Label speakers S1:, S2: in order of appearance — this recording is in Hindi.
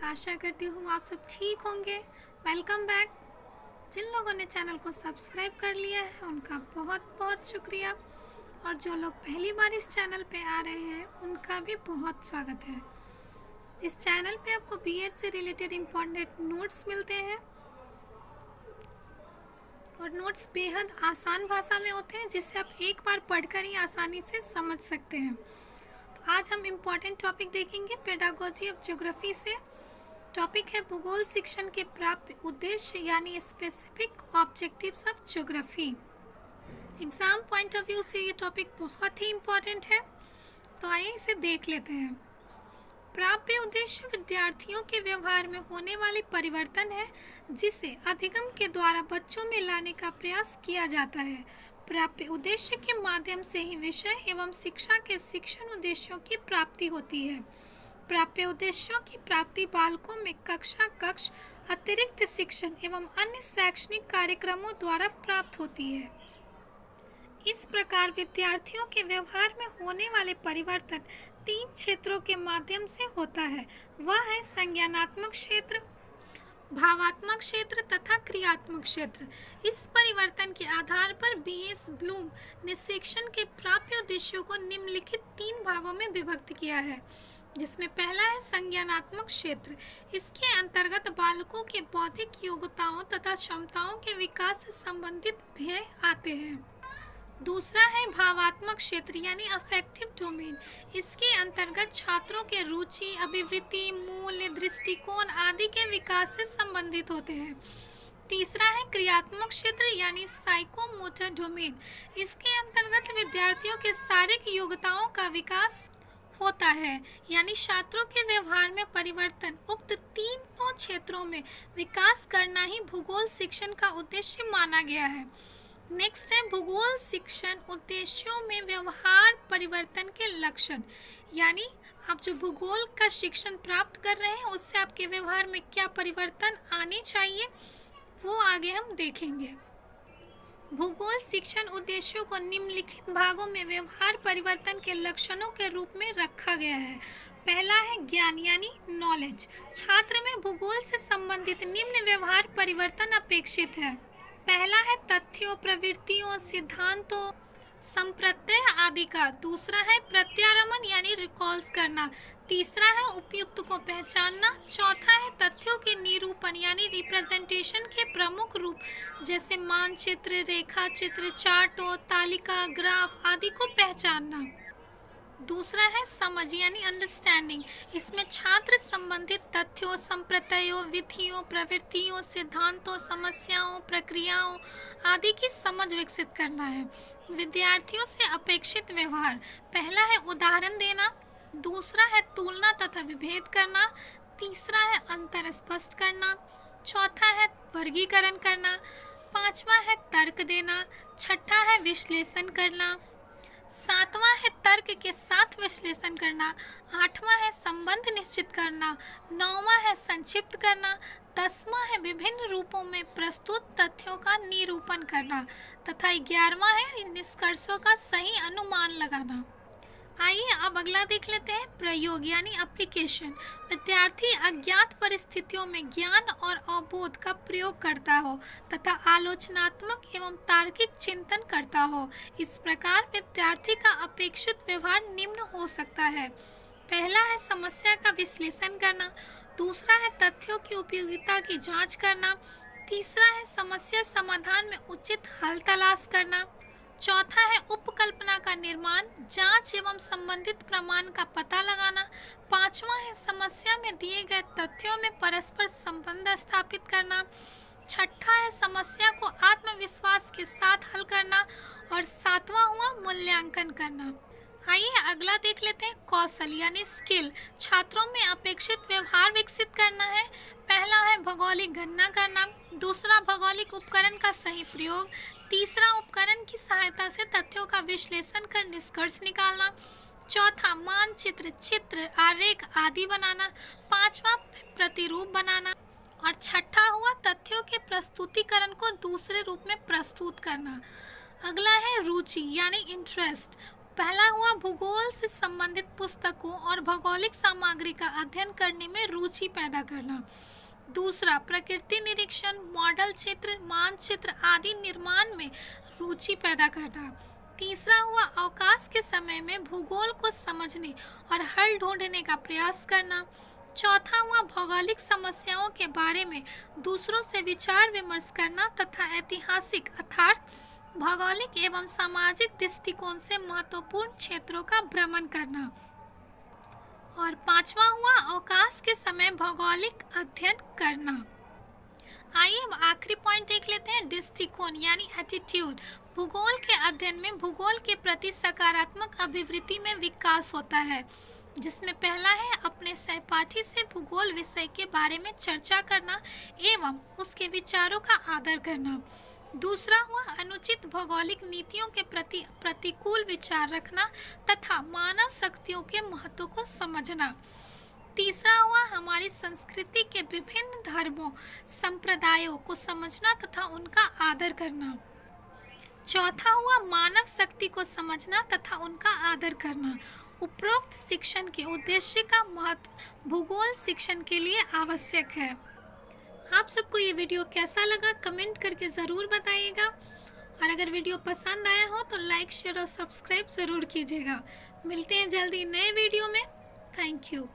S1: आशा करती हूँ आप सब ठीक होंगे। Welcome back. जिन लोगों ने चैनल को सब्सक्राइब कर लिया है उनका बहुत बहुत शुक्रिया, और जो लोग पहली बार इस चैनल पे आ रहे हैं उनका भी बहुत स्वागत है। इस चैनल पे आपको बीएड से रिलेटेड इम्पोर्टेंट नोट्स मिलते हैं और नोट्स बेहद आसान भाषा में होते हैं, जिससे आप एक बार पढ़कर ही आसानी से समझ सकते हैं। तो आज हम इम्पोर्टेंट टॉपिक देखेंगे पेडागोजी ऑफ ज्योग्राफी से। टॉपिक है भूगोल शिक्षण के प्राप्त उद्देश्य यानी specific objectives of geography. Exam point of view से ये टॉपिक बहुत ही इम्पोर्टेंट है, तो आइए इसे देख लेते हैं। प्राप्य उद्देश्य विद्यार्थियों के व्यवहार में होने वाले परिवर्तन है, जिसे अधिगम के द्वारा बच्चों में लाने का प्रयास किया जाता है। प्राप्य उद्देश्य के माध्यम से ही विषय एवं शिक्षा के शिक्षण उद्देश्यों की प्राप्ति होती है। प्राप्य उद्देश्यों की प्राप्ति बालकों में कक्ष, अतिरिक्त शिक्षण एवं अन्य शैक्षणिक कार्यक्रमों द्वारा प्राप्त होती है। इस प्रकार विद्यार्थियों के व्यवहार में होने वाले परिवर्तन 3 क्षेत्रों के माध्यम से होता है। वह है संज्ञानात्मक क्षेत्र, भावात्मक क्षेत्र तथा क्रियात्मक क्षेत्र। इस परिवर्तन के आधार पर बीएस ब्लूम ने शिक्षण के प्राप्य उद्देश्यों को निम्नलिखित 3 भागों में विभक्त किया है, जिसमें पहला है संज्ञानात्मक क्षेत्र। इसके अंतर्गत बालकों के बौद्धिक योग्यताओं तथा क्षमताओं के विकास से संबंधित ध्येय आते हैं। दूसरा है भावात्मक क्षेत्र यानी अफेक्टिव डोमेन। इसके अंतर्गत छात्रों के रुचि, अभिवृत्ति, मूल्य, दृष्टिकोण आदि के विकास से संबंधित होते हैं। तीसरा है क्रियात्मक क्षेत्र यानी साइकोमोटर डोमेन। इसके अंतर्गत विद्यार्थियों के शारीरिक योग्यताओं का विकास होता है, यानी छात्रों के व्यवहार में परिवर्तन। उक्त 3 क्षेत्रों में विकास करना ही भूगोल शिक्षण का उद्देश्य माना गया है। नेक्स्ट है भूगोल शिक्षण उद्देश्यों में व्यवहार परिवर्तन के लक्षण, यानी आप जो भूगोल का शिक्षण प्राप्त कर रहे हैं उससे आपके व्यवहार में क्या परिवर्तन आने चाहिए वो आगे हम देखेंगे। भूगोल शिक्षण उद्देश्यों को निम्नलिखित भागों में व्यवहार परिवर्तन के लक्षणों के रूप में रखा गया है। पहला है ज्ञान यानी नॉलेज। छात्र में भूगोल से संबंधित निम्न व्यवहार परिवर्तन अपेक्षित है। पहला है तथ्यों, प्रवृत्तियों, सिद्धांतों, संप्रत्यय आदि का। दूसरा है प्रत्यारमण यानी रिकॉल्स करना। तीसरा है उपयुक्त को पहचानना। चौथा है तथ्यों के निरूपण यानी रिप्रेजेंटेशन के प्रमुख रूप, जैसे मानचित्र, रेखा चित्र, चार्टों, तालिका, ग्राफ आदि को पहचानना। दूसरा है समझ यानी अंडरस्टैंडिंग। इसमें छात्र संबंधित तथ्यों, संप्रत्ययों, विधियों, प्रवृत्तियों, सिद्धांतों, समस्याओं, प्रक्रियाओं आदि की समझ विकसित करना है। विद्यार्थियों से अपेक्षित व्यवहार। पहला है उदाहरण देना। दूसरा है तुलना तथा विभेद करना। तीसरा है अंतर स्पष्ट करना। चौथा है वर्गीकरण करना। पांचवा है तर्क देना। छठा है विश्लेषण करना। सातवां है तर्क के साथ विश्लेषण करना। आठवां है संबंध निश्चित करना। नौवां है संक्षिप्त करना। 10वां है विभिन्न रूपों में प्रस्तुत तथ्यों का निरूपण करना तथा 11वां है निष्कर्षों का सही अनुमान लगाना। आइए अब अगला देख लेते हैं प्रयोग यानी एप्लीकेशन। विद्यार्थी अज्ञात परिस्थितियों में ज्ञान और अवबोध का प्रयोग करता हो तथा आलोचनात्मक एवं तार्किक चिंतन करता हो। इस प्रकार विद्यार्थी का अपेक्षित व्यवहार निम्न हो सकता है। पहला है समस्या का विश्लेषण करना। दूसरा है तथ्यों की उपयोगिता की जांच करना। तीसरा है समस्या समाधान में उचित हल तलाश करना। चौथा है उपकल्पना का निर्माण, जांच एवं संबंधित प्रमाण का पता लगाना। पांचवा है समस्या में दिए गए तथ्यों में परस्पर संबंध स्थापित करना। छठा है समस्या को आत्मविश्वास के साथ हल करना। और सातवां हुआ मूल्यांकन करना। आइए अगला देख लेते हैं कौशल यानी स्किल। छात्रों में अपेक्षित व्यवहार विकसित करना है। पहला है भौगोलिक गणना करना। दूसरा भौगोलिक उपकरण का सही प्रयोग। तीसरा उपकरण की सहायता से तथ्यों का विश्लेषण कर निष्कर्ष निकालना। चौथा मानचित्र, चित्र, आरेख आदि बनाना। पांचवा प्रतिरूप बनाना। और छठा हुआ तथ्यों के प्रस्तुतिकरण को दूसरे रूप में प्रस्तुत करना। अगला है रुचि यानी इंटरेस्ट। पहला हुआ भूगोल से संबंधित पुस्तकों और भौगोलिक सामग्री का अध्ययन करने में रुचि पैदा करना। दूसरा, प्रकृति निरीक्षण, मॉडल चित्र, मानचित्र आदि निर्माण में रुचि पैदा करना। तीसरा हुआ अवकाश के समय में भूगोल को समझने और हल ढूंढने का प्रयास करना। चौथा हुआ भौगोलिक समस्याओं के बारे में दूसरों से विचार विमर्श करना तथा ऐतिहासिक अर्थात भौगोलिक एवं सामाजिक दृष्टिकोण से महत्वपूर्ण क्षेत्रों का भ्रमण करना। और पांचवा हुआ अवकाश के समय भौगोलिक अध्ययन करना। आइए अब आखिरी पॉइंट देख लेते हैं, दृष्टिकोण यानी एटीट्यूड। भूगोल के अध्ययन में भूगोल के प्रति सकारात्मक अभिवृत्ति में विकास होता है, जिसमें पहला है अपने सहपाठी से भूगोल विषय के बारे में चर्चा करना एवं उसके विचारों का आदर करना। दूसरा हुआ अनुचित भौगोलिक नीतियों के प्रति प्रतिकूल विचार रखना तथा मानव शक्तियों के महत्व को समझना। तीसरा हुआ हमारी संस्कृति के विभिन्न धर्मों संप्रदायों को समझना तथा उनका आदर करना। चौथा हुआ मानव शक्ति को समझना तथा उनका आदर करना। उपरोक्त शिक्षण के उद्देश्य का महत्व भूगोल शिक्षण के लिए आवश्यक है। आप सबको ये वीडियो कैसा लगा कमेंट करके ज़रूर बताइएगा, और अगर वीडियो पसंद आया हो तो लाइक शेयर और सब्सक्राइब ज़रूर कीजिएगा। मिलते हैं जल्दी नए वीडियो में। Thank you.